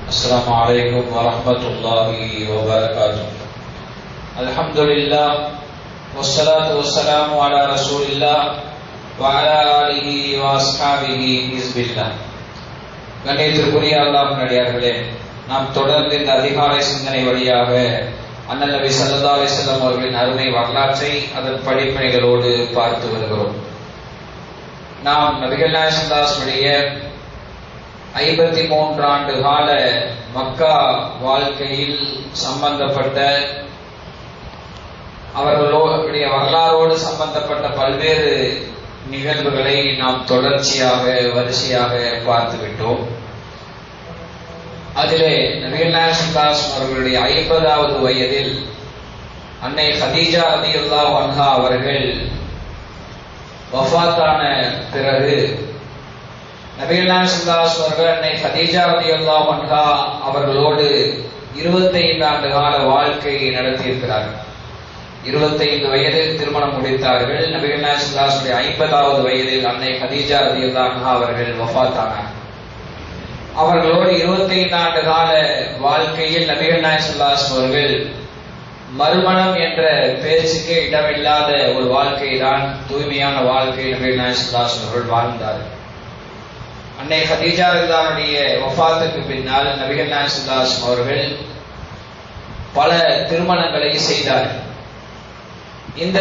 السلام عليكم ورحمة الله وبركاته. الحمد لله والصلاة والسلام على رسول الله وعلى آله وأصحابه حزب الله. கண்ணியத்திற்குரிய அல்லாஹ்வின் அடியார்களே, நாம் தொடர்ந்து இந்த அதிகாலை சிந்தனை வழியாக அண்ணல் நபி ஸல்லல்லாஹு அலைஹி வஸல்லம் அவர்களின் அருமை வரலாற்றை அதன் படிப்பினைகளோடு பார்த்து வருகிறோம். நாம் நபிகள் நாயகம் ஸல்லல்லாஹு அலைஹி வஸல்லம் 53 ஆண்டு கால மக்கா வாழ்க்கையில் சம்பந்தப்பட்ட அவர்களுடைய வரலாறோடு சம்பந்தப்பட்ட பல்வேறு நிகழ்வுகளை நாம் தொடர்ச்சியாக வரிசையாக பார்த்துவிட்டோம். அதிலே நபிகள் நாயகம் ஸல்லல்லாஹு அலைஹி வஸல்லம் அவர்களுடைய 50வது வயதில் அன்னை ஹதீஜா ரலியல்லாஹு அன்ஹா அவர்கள் வஃபாத்தான பிறகு நபிகள் நாயகம் ஸல்லல்லாஹு அலைஹி வஸல்லம் அவர்கள் அன்னை ஹதீஜா ரலியல்லாஹு அன்ஹா அவர்களோடு 25 ஆண்டு கால வாழ்க்கை நடத்தியிருக்கிறார்கள். 25 வயதில் திருமணம் முடித்தார்கள். நபிகள் நாயகம் ஸல்லல்லாஹு அலைஹி வஸல்லம் 50வது வயதில் அன்னை ஹதீஜா ரலியல்லாஹு அன்ஹா அவர்கள் வஃபாத்தானார். அவர்களோடு 25 ஆண்டு கால வாழ்க்கையில் நபிகள் நாயகம் ஸல்லல்லாஹு அலைஹி வஸல்லம் அவர்கள் மறுமணம் என்ற பேச்சுக்கே இடமில்லாத ஒரு வாழ்க்கை தான், தூய்மையான வாழ்க்கை நபிகள் நாயகம் ஸல்லல்லாஹு அலைஹி வஸல்லம் அவர்கள் வாழ்ந்தார்கள். அன்னை ஹதீஜா ரலியல்லாஹுடைய வஃபாத்துக்கு பின்னால் நபிகள் நாயகம் ஸல்லல்லாஹு அலைஹி வஸல்லம் அவர்கள் பல திருமணங்களை செய்தார்கள். இந்த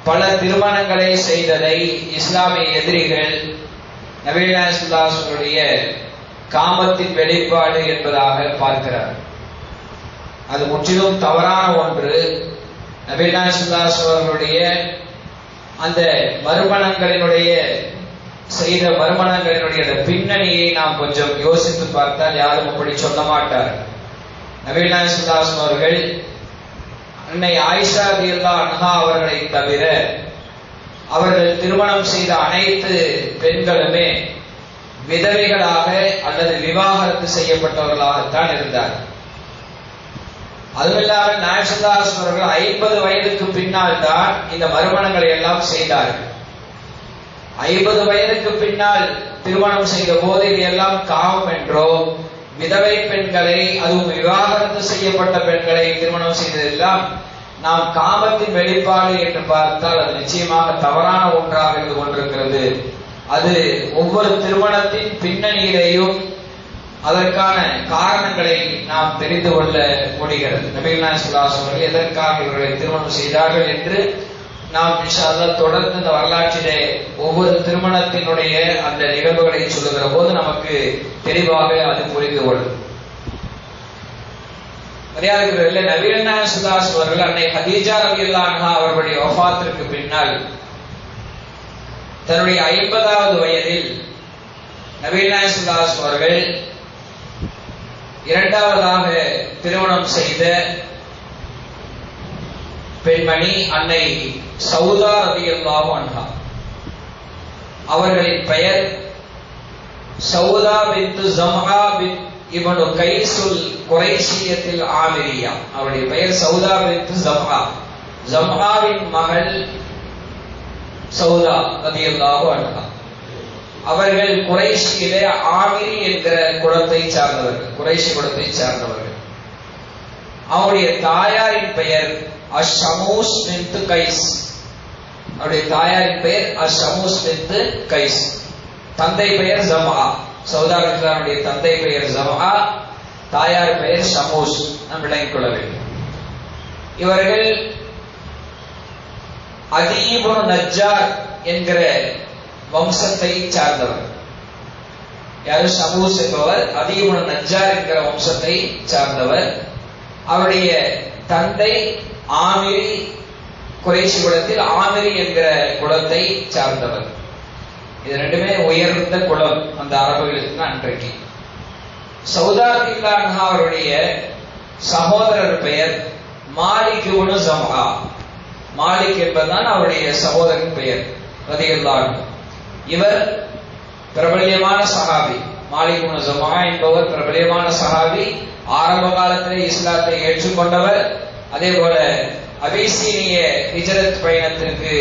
பல திருமணங்களை செய்ததை இஸ்லாமிய எதிரிகள் நபிகள் நாயகம் ஸல்லல்லாஹு அலைஹி வஸல்லம் காமத்தின் வெளிப்பாடு என்பதாக பார்க்கிறார்கள். அது முற்றிலும் தவறான ஒன்று. நபிகள் நாயகம் ஸல்லல்லாஹு அலைஹி வஸல்லம் அந்த செய்த மறுமணங்களினுடைய பின்னணியை நாம் கொஞ்சம் யோசித்து பார்த்தால் யாரும் அப்படி சொல்ல மாட்டார். நபிகள் நாயகம் ஸல்லல்லாஹு அலைஹி வஸல்லம் அவர்கள் அன்னை ஆயிஷா ரலியல்லாஹு அன்ஹா அவர்களை தவிர அவர்கள் திருமணம் செய்த அனைத்து பெண்களுமே விதவைகளாக அல்லது விவாகரத்து செய்யப்பட்டவர்களாகத்தான் இருந்தார். அதுவில்லாமல் நாயகம் ஸல்லல்லாஹு அலைஹி வஸல்லம் அவர்கள் 50 வயதுக்கு பின்னால் தான் இந்த மறுமணங்களை எல்லாம் செய்தார்கள். 50 வயதுக்கு பின்னால் திருமணம் செய்த போது இதையெல்லாம் காமம் என்றோ, விதவை பெண்களை அதுவும் விவாகரத்து செய்யப்பட்ட பெண்களை திருமணம் செய்ததெல்லாம் நாம் காமத்தின் வெளிப்பாடு என்று பார்த்தால் அது நிச்சயமாக தவறான ஒன்றாக இருந்து கொண்டிருக்கிறது. அது ஒவ்வொரு திருமணத்தின் பின்னணியிலேயும் அதற்கான காரணங்களை நாம் தெரிந்து கொள்ள முடிகிறது. நபிகள் நாயகம் ஸல்லல்லாஹு அலைஹி வஸல்லம் எதற்காக இவர்களை திருமணம் செய்தார்கள் என்று நாம் இன்ஷா அல்லாஹ் தொடர்ந்து இந்த வரலாற்றிலே ஒவ்வொரு திருமணத்தினுடைய அந்த நிகழ்வுகளை சொல்லுகிற போது நமக்கு தெளிவாக அது புரிந்து கொள்ளும். மரியாதைக்குரிய நபிகள் நாயகம் ஸல்லல்லாஹு அலைஹி வஸல்லம் அவர்கள் அன்னை ஹதீஜா ரலியல்லாஹு அன்ஹா அவர்களுடைய வஃபாத்திற்கு பின்னால் தன்னுடைய 50வது வயதில் நபிகள் நாயகம் ஸல்லல்லாஹு அலைஹி வஸல்லம் அவர்கள் இரண்டாவதாக திருமணம் செய்த பெண்மணி அன்னை சௌதா ரலியல்லாஹு அன்ஹா. அவர்களின் பெயர் சௌதா பின்த் ஜம்ஆ பின் இப்னு கைஸுல் குரைஷியத்தில் ஆமிரியா. அவருடைய பெயர் சௌதா பின்த் ஜம்ஆ. ஜம்ஆவின் மகள் சௌதா ரலியல்லாஹு அன்ஹா. அவர்கள் குரைஷியிலே ஆமிரி என்கிற குலத்தை சார்ந்தவர்கள், குரைஷி குலத்தை சார்ந்தவர்கள். அவருடைய தாயாரின் பெயர் அஷமூஸ் பின்த் கைஸ். அவருடைய தாயாரின் பெயர் அஷமூஸ் பின்த் கைஸ். தந்தை பெயர் ஜம்ஆ. சௌதா ரலியல்லாஹுடைய தந்தை பெயர் ஜம்ஆ, தாயார் பெயர் ஷமூஸ். நாம் விளங்கிக் கொள்ள வேண்டும். இவர்கள் அதீபுன் நஜ்ஜார் என்கிற வம்சத்தை சார்ந்தவர். யாரு? ஷமூஸ் என்பவர் அதீபுன் நஜ்ஜார் என்கிற வம்சத்தை சார்ந்தவர். அவருடைய தந்தை ஆமிரி, குறைஷி குலத்தில் ஆமிரி என்கிற குலத்தை சார்ந்தவர். இது ரெண்டுமே உயர்ந்த குலம் அந்த அரபுகளுக்கு அன்றைக்கு. சௌதா ரலியல்லாஹு அன்ஹா அவருடைய சகோதரர் பெயர் மாலிக் இப்னு ஜம்ஆ. மாலிக் என்பதுதான் அவருடைய சகோதரன் பெயர் ரலியல்லாஹு அன்ஹு. இவர் பிரபல்யமான சஹாபி. மாலிக் இப்னு ஜம்ஆ என்பவர் பிரபல்யமான சஹாபி. ஆரம்ப காலத்திலே இஸ்லாத்தை ஏற்றுக்கொண்டவர். அதே போல அபிசீனிய ஹிஜ்ரத் பயணத்திற்கு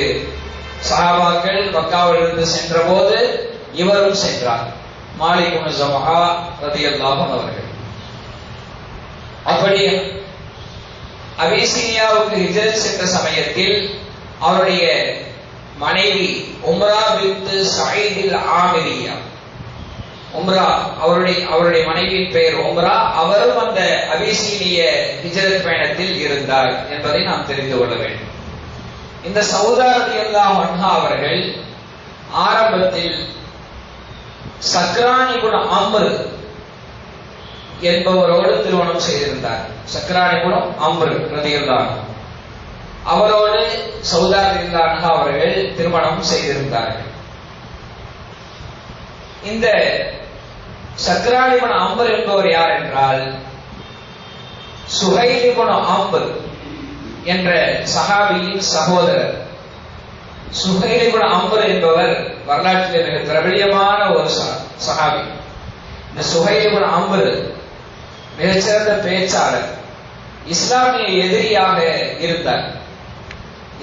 சஹாபாக்கள் மக்காவிலிருந்து சென்ற போது இவரும் சென்றார். மாலிக் இப்னு ஸமஹா ரலியல்லாஹு அன்ஹு அவர்கள். அப்படி அபிசீனியாவுக்கு ஹிஜ்ரத் சென்ற சமயத்தில் அவருடைய மனைவி உம்ரா பின்த் ஸஈத் ஆமிரியா, உம்ரா அவருடைய மனைவியின் பெயர் உம்ரா, அவரும் அந்த அபிசீனிய ஹிஜ்ரத் பயணத்தில் இருந்தார் என்பதை நாம் தெரிந்து கொள்ள வேண்டும். இந்த சௌதா ரலியல்லாஹு அன்ஹா அவர்கள் ஆரம்பத்தில் சக்ரான் இப்னு அம்ர் என்பவரோடு திருமணம் செய்திருந்தார். சக்ரான் இப்னு அம்ர் ரலியல்லாஹு அன்ஹு அவரோடு சௌதா ரலியல்லாஹு அன்ஹா அவர்கள் திருமணம் செய்திருந்தார்கள். இந்த சக்ரான் இப்னு அம்ர் என்பவர் யார் என்றால், சுஹைல் இப்னு அம்ர் என்ற சஹாபியின் சகோதரர். சுஹைல் இப்னு அம்ர் என்பவர் வரலாற்றில் மிக பிரபல்யமான ஒரு சஹாபி. இந்த சுஹைல் இப்னு அம்ர் மிகச்சிறந்த பேச்சாளர், இஸ்லாமிய எதிரியாக இருந்தார்.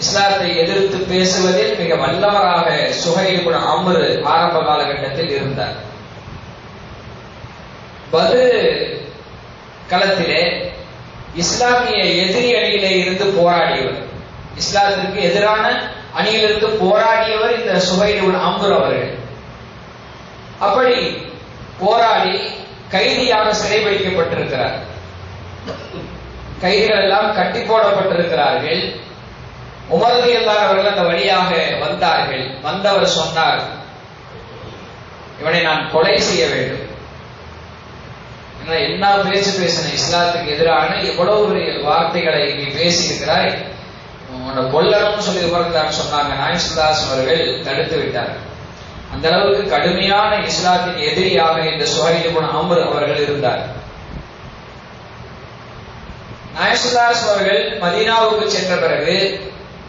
இஸ்லாத்தை எதிர்த்து பேசுவதில் மிக வல்லவராக சுஹைல் இப்னு அம்ர் ஆரம்ப காலகட்டத்தில் இருந்தார். பத்ர் களத்திலே இஸ்லாமிய எதிரி அணியிலே இருந்து போராடியவர், இஸ்லாத்திற்கு எதிரான அணியிலிருந்து போராடியவர் இந்த சுஹைல் இப்னு அம்ர் அவர்கள். அப்படி போராடி கைதியாக சிறைபிடிக்கப்பட்டிருக்கிறார். கைதிகள் எல்லாம் கட்டி போடப்பட்டிருக்கிறார்கள். உமர் ரலியல்லாஹு அவர்கள் அந்த வழியாக வந்தார்கள். வந்தவர் சொன்னார், இவனை நான் கொலை செய்ய வேண்டும். என்ன பேச்சு பேசின, இஸ்லாத்துக்கு எதிரான எவ்வளவு வார்த்தைகளை நீ பேசியிருக்கிறாய், உன்னை கொல்லணும்னு சொல்லி உமர் சொன்னாங்க. நாயகம் ஸல்லல்லாஹு அலைஹி அவர்கள் தடுத்து விட்டார். அந்த அளவுக்கு கடுமையான இஸ்லாத்தின் எதிரியாக இந்த சுஹைல் இப்னு அம்ர் அவர்கள் இருந்தார். நாயகம் ஸல்லல்லாஹு அலைஹி அவர்கள் மதீனாவுக்கு சென்ற பிறகு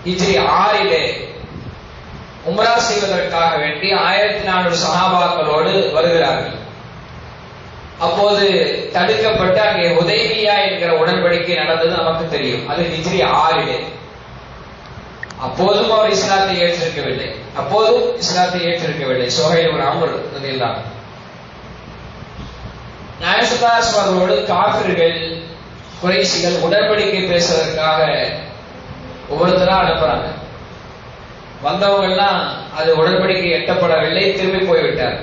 ஹிஜ்ரி 6 உம்ரா செய்வதற்காக வேண்டி 1400 சஹாபாக்களோடு வருகிறார்கள். அப்போது தடுக்கப்பட்டு அங்கே ஹுதைபியா என்கிற உடன்படிக்கை நடந்தது நமக்கு தெரியும். அது ஹிஜ்ரி 6. அப்போதும் அவர் இஸ்லாத்தை ஏற்றிருக்கவில்லை. சுஹைல் இப்னு அம்ர் ரலியல்லாஹு அன்ஹு நாயகம் ஸல்லல்லாஹு அலைஹி அவர்களோடு காஃபிர்கள் குறைஷிகள் உடன்படிக்கை பேசுவதற்காக ஒவ்வொருத்தரா அனுப்புறாங்க. வந்தவங்க எல்லாம் அது உடன்படிக்கை எட்டப்படவில்லை, திரும்பி போய்விட்டார்.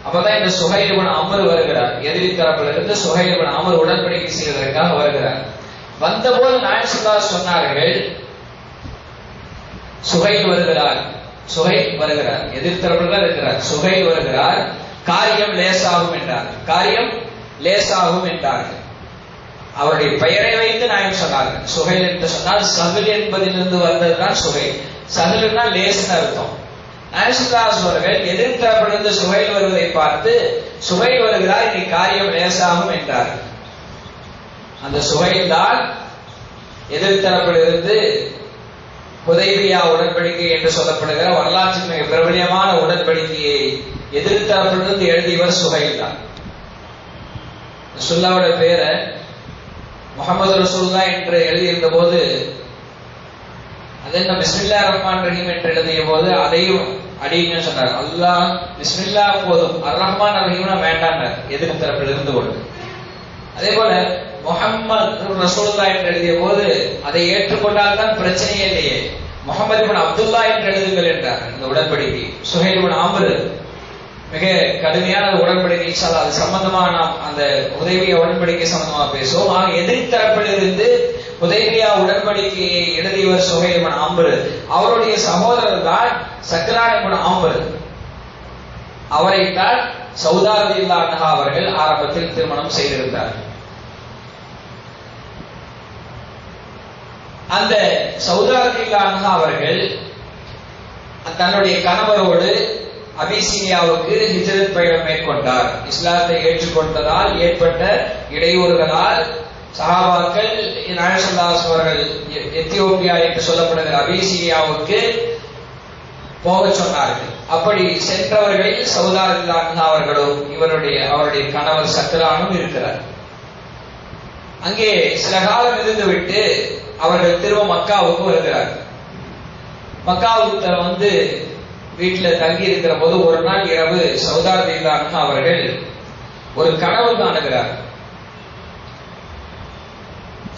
அப்பதான் இந்த சுஹைல் இப்னு அம்ர் வருகிறார். எதிரி தரப்பிலிருந்து சுஹைல் இப்னு அம்ர் உடன்படிக்கை செய்வதற்காக வருகிறார். வந்தபோது நாயகம் ஸல்லல்லாஹு அலைஹி சொன்னார்கள், சுஹைல் வருகிறார், எதிர்த்தரப்பில் இருக்கிறார், சுஹைல் வருகிறார், காரியம் லேசாகும் என்றார்கள். அவருடைய பெயரை வைத்து நாயகம் சொன்னார்கள். சுஹைல் என்று சொன்னால் சஹல் என்பதிலிருந்து வந்ததுதான் சுஹைல். சஹல்னா லேஸ்னு அர்த்தம். நாயகம் ஸல்லல்லாஹு அலைஹி அவர்கள் எதிர்த்தரப்பிலிருந்து சுஹைல் வருவதை பார்த்து, சுஹைல் வருகிறார், இனி காரியம் லேசாகும் என்றார்கள். அந்த சுஹைல் தான் எதிர்த்தரப்பிலிருந்து ஹுதைபியா உடன்படிக்கை என்று சொல்லப்படுகிற வரலாற்றில் மிக பிரபல்யமான உடன்படிக்கையை எதிர்த்தரப்பிலிருந்து எழுதியவர் சுஹைல் தான். ரசூலுல்லாஹ்வோட பேரை முஹம்மது ரசூலுல்லாஹ் என்று எழுதியிருந்த போது, அதென்ன பிஸ்மில்லாஹிர் ரஹ்மானிர் ரஹீம் என்று எழுதிய போது அதையும் அடின்னு சொன்னார். அல்லாஹ் பிஸ்மில்லாஹ் போதும், அர் ரஹ்மான் ரஹீம்னா வேண்டான்னார் எதிர்த்தரப்பில் இருந்து கொண்டு. அதே போல முஹம்மது ரசூலுல்லாஹ் என்று எழுதிய போது அதை ஏற்றுக்கொண்டால் தான் பிரச்சனையே இல்லையே, முஹம்மது இப்னு அப்துல்லாஹ் என்று எழுதுங்கள் என்றார். இந்த உடன்படிக்கை சுஹைல் இப்னு அம்ர் மிக கடுமையான உடன்படிக்கை. இன்ஷாஅல்லாஹ் அது சம்பந்தமா நாம் அந்த ஹுதைபியா உடன்படிக்கை சம்பந்தமா பேசுவோம். ஆக எதிர்த்தரப்பில் இருந்து ஹுதைபியா உடன்படிக்கையை எழுதியவர் சுஹைல் இப்னு அம்ர். அவருடைய சகோதரர் தான் சக்ரான் இப்னு அம்ர். அவரைத்தான் சௌதா ரலியல்லாஹு அன்ஹா அவர்கள் ஆரம்பத்தில் திருமணம் செய்திருந்தார்கள். அந்த சௌதா ரலியல்லாஹு அன்ஹா அவர்கள் தன்னுடைய கணவரோடு அபிசீனியாவுக்கு ஹிஜ்ரத் பயணம் மேற்கொண்டார். இஸ்லாத்தை ஏற்றுக்கொண்டதால் ஏற்பட்ட இடையூறுகளால் சஹாபாக்கள் நாயகம் ஸல்லல்லாஹு அலைஹி அவர்கள் எத்தியோப்பியா என்று சொல்லப்படுகிற அபிசீனியாவுக்கு போக சொன்னார்கள். அப்படி சென்றவர்களில் சௌதா ரலியல்லாஹு அன்ஹா அவர்களும் அவருடைய கணவர் சக்ரானும் இருக்கிறார். அங்கே சில காலம் இருந்துவிட்டு அவர்கள் திரும்ப மக்காவுக்கு வருகிறார்கள். மக்காவுக்கு வந்து வீட்டுல தங்கி இருக்கிற போது ஒரு நாள் இரவு சௌதா ரலியல்லாஹு அன்ஹா அவர்கள் ஒரு கனவு காணுகிறார்.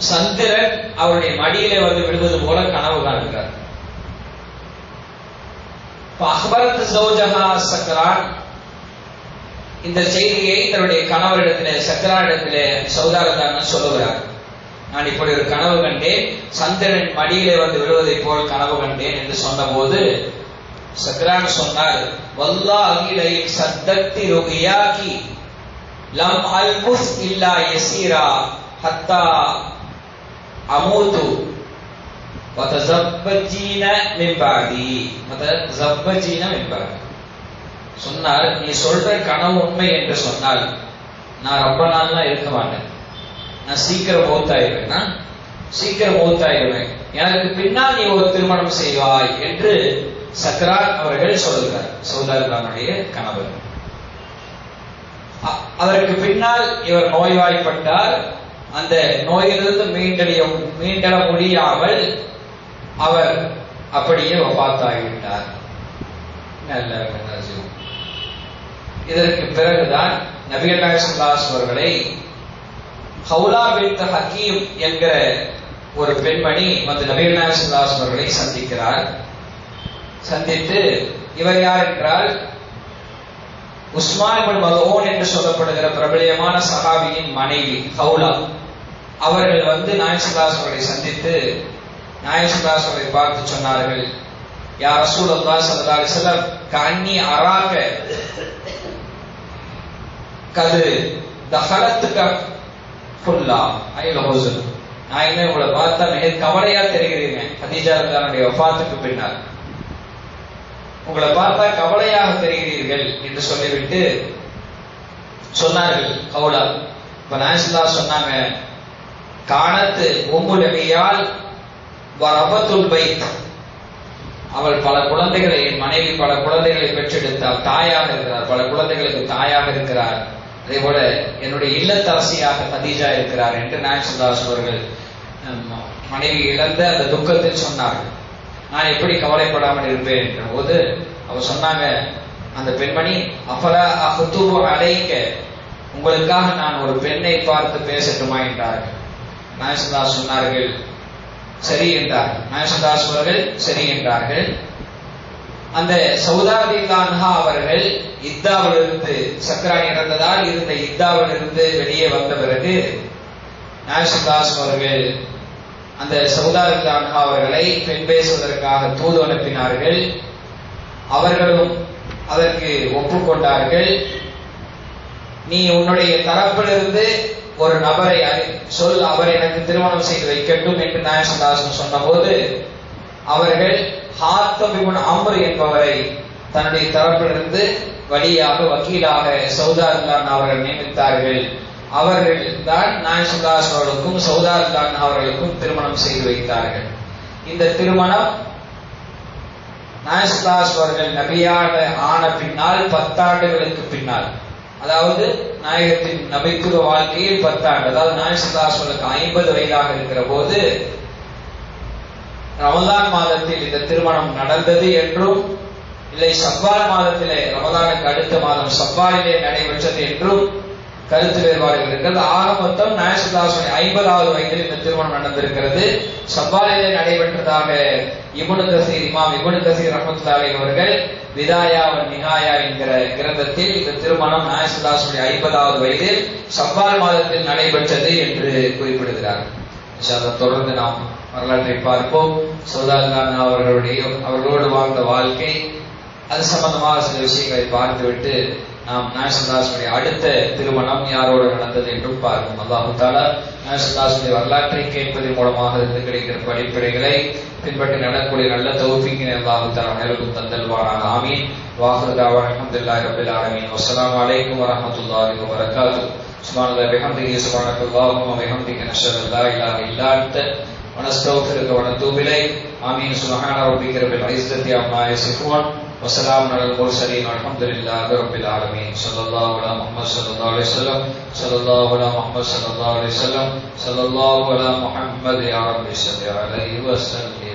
சந்திரன் அவருடைய மடியிலே வந்து விழுவது போல கனவு காணுகிறார். அக்பரத் ஜௌஜஹா சக்ரான், இந்த செய்தியை தன்னுடைய கணவரிடத்திலே சக்ரானிடத்திலே சௌதா ரலியல்லாஹு அன்ஹா சொல்லுகிறார். நான் இப்படி ஒரு கனவு கண்டேன், சந்திரன் மடியிலே வந்து விழுவதை போல் கனவு கண்டேன் என்று சொன்னபோது சக்ரான் சொன்னார், வல்லாஹி லைன் சத்தத்தி ருகியாகி லம் அல்புஸ் இல்லா யஸீரா ஹத்தா அமூது வதஸப்பஜீன மின் பாதி வதஸப்பஜீன மின் பாதி. சொன்னார், நீ சொல்ற கனவு உண்மை என்று சொன்னால் நான் ரொம்ப நாள்லாம் இருக்க மாட்டேன், நான் சீக்கிரம் மௌத்தாயிருவேன், எனக்கு பின்னால் நீ ஒரு திருமணம் செய்வாய் என்று சக்ரான் அவர்கள் சொல்லுகிறார். சௌதா ரலியல்லாஹுடைய கணவர். அதற்கு பின்னால் இவர் நோய்வாய்ப்பட்டார். அந்த நோயிலிருந்து மீண்டெழ முடியாமல் அவர் அப்படியே வஃபாத்தாகிவிட்டார். இதற்கு பிறகுதான் நபிகள் நாயகம் ஸல்லல்லாஹு அலைஹி வஸல்லம் அவர்களை ஹவுலா பின்த் ஹக்கீம் என்கிற ஒரு பெண்மணி வந்து நபிகள் நாயகம் ஸல்லல்லாஹு அலைஹி வஸல்லம் அவர்களை சந்திக்கிறார். சந்தித்து, இவர் யார் என்றால் உஸ்மான் இப்னு மல்ஊன் என்று சொல்லப்படுகிற பிரபலியமான சஹாபியின் மனைவி ஹவுலா. அவர்கள் வந்து நாயகம் ஸல்லல்லாஹு அலைஹி வஸல்லம் அவர்களை சந்தித்து நாயகம் ஸல்லல்லாஹு அலைஹி வஸல்லம் அவர்களை பார்த்து சொன்னார்கள், யா ரசூலல்லாஹ் ஸல்லல்லாஹு அலைஹி வஸல்லம் கன்னி அராக கது தஹலத்துக ஃபுல்லா ஐல் ஹுஸ்ன். நான் உங்களை பார்த்தா மிக கவலையா தெரிகிறீங்க, கதீஜா ரலியல்லாஹு வஃபாத்துக்கு பின்னால் உங்களை பார்த்தா கவலையாக தெரிகிறீர்கள் என்று சொல்லிவிட்டு சொன்னார்கள் ஹவுலா. இப்ப நாயகம் சொன்னாங்க, கானத்து உம்முல் அபியால் வரபத்துல் பைத், அவள் பல குழந்தைகளை, என் மனைவி பல குழந்தைகளை பெற்றெடுத்தால் தாயாக இருக்கிறார், பல குழந்தைகளுக்கு தாயாக இருக்கிறார், அதே போல என்னுடைய இல்லத்தரசியாக கதீஜா இருக்கிறார் என்று நாயகம் அவர்கள் மனைவி இழந்த அந்த துக்கத்தில் சொன்னார்கள். நான் எப்படி கவலைப்படாமல் இருப்பேன் என்ற போது அவர் சொன்னாங்க, அந்த பெண்மணி, அஃபலா அஹ்துபு அலைக, உங்களுக்காக நான் ஒரு பெண்ணை பார்த்து பேசட்டுமா என்றார்கள். நாயகம் சொன்னார்கள், சரி என்றார்கள். நாயகம் அவர்கள் சரி என்றார்கள். அந்த சௌதா ரலியல்லாஹு அன்ஹா அவர்கள் இத்தாவிலிருந்து, சக்ரான் இறந்ததால் இருந்த இத்தாவிலிருந்து வெளியே வந்த பிறகு நாயகம் அவர்கள் அந்த சௌதா ரலியல்லாஹு அன்ஹா அவர்களை பெண் பேசுவதற்காக தூது அனுப்பினார்கள். அவர்களும் அதற்கு ஒப்புக்கொண்டார்கள். நீ உன்னுடைய தரப்பிலிருந்து ஒரு நபரை சொல், அவர் எனக்கு திருமணம் செய்து வைக்கட்டும் என்று நாயகம் சொன்னபோது அவர்கள் ஹாத்தம் இப்னு அம்ர் என்பவரை தன்னுடைய தரப்பிலிருந்து வழியாக வக்கீலாக சௌதா ரலியல்லாஹு அன்ஹா அவர்கள் நியமித்தார்கள். அவர்கள் தான் நாயகம் அவர்களுக்கும் சௌதா ரலியல்லாஹு அன்ஹா அவர்களுக்கும் திருமணம் செய்து வைத்தார்கள். இந்த திருமணம் நாயகம் அவர்கள் நபியாக ஆன பின்னால் 10 ஆண்டுகளுக்கு பின்னால், அதாவது நாயகத்தின் நபித்துவ வாழ்க்கையில் 10 ஆண்டு, அதாவது நாயகம் அவர்களுக்கு 50 வயதாக இருக்கிற போது ரமலான் மாதத்தில் இந்த திருமணம் நடந்தது என்றும், இல்லை ஷவ்வால் மாதத்திலே, ரமலானுக்கு அடுத்த மாதம் ஷவ்வாலிலே நடைபெற்றது என்றும் கருத்து வேறுபாடுகள் இருக்கிறது. ஆக மொத்தம் நாயகம் 50வது வயதில் இந்த திருமணம் நடந்திருக்கிறது. ஷவ்வாலிலே நடைபெற்றதாக இமாம் இப்னு கஸீர் ரஹ்மத்துல்லாஹி அலைஹி அவர்கள் விதாயா வ நிஹாயா என்கிற கிரந்தத்தில் இந்த திருமணம் நாயகம் 50வது வயதில் ஷவ்வால் மாதத்தில் நடைபெற்றது என்று குறிப்பிடுகிறார். இன்ஷா அல்லாஹ் தொடர்ந்து நாம் வரலாற்றை பார்ப்போம். சௌதா ரலியல்லாஹு அவர்களோடு வாழ்ந்த வாழ்க்கை, அது சம்பந்தமாக சில விஷயங்களை பார்த்துவிட்டு நாம் நாயகம் அடுத்த திருமணம் யாரோடு நடந்தது என்றும் பார்ப்போம். அல்லாஹ் தஆலா நாயகம் வரலாற்றை கேட்பதன் மூலமாக இருந்து கிடைக்கிற படிப்பினைகளை பின்பற்றி நடக்கூடிய நல்ல தௌஃபீக்கினை அல்லாஹ் தஆலா அனைவருக்கும் தந்தல்வானாக. ஆமீன். வாஹிரு தஅவானா அல்ஹம்துலில்லாஹி ரப்பில் ஆலமீன். வஸ்ஸலாமு அலைக்கும் வரஹ்மத்துல்லாஹி வபரகாத்துஹு. சுப்ஹானல்லாஹி வபிஹம்திஹி சுப்ஹானக்கல்லாஹும்ம வபிஹம்திக நஷ்ஹது அல்லா இலாஹா இல்லா அன்த ونستغفرك ونتوب إليك. آمين. سبحان ربك رب العزة عما يصفون وسلام على المرسلين والحمد لله رب العالمين. صلى الله على محمد صلى الله عليه وسلم. صلى الله على محمد صلى الله عليه وسلم. صلى الله على محمد يا رب صل عليه وسلم.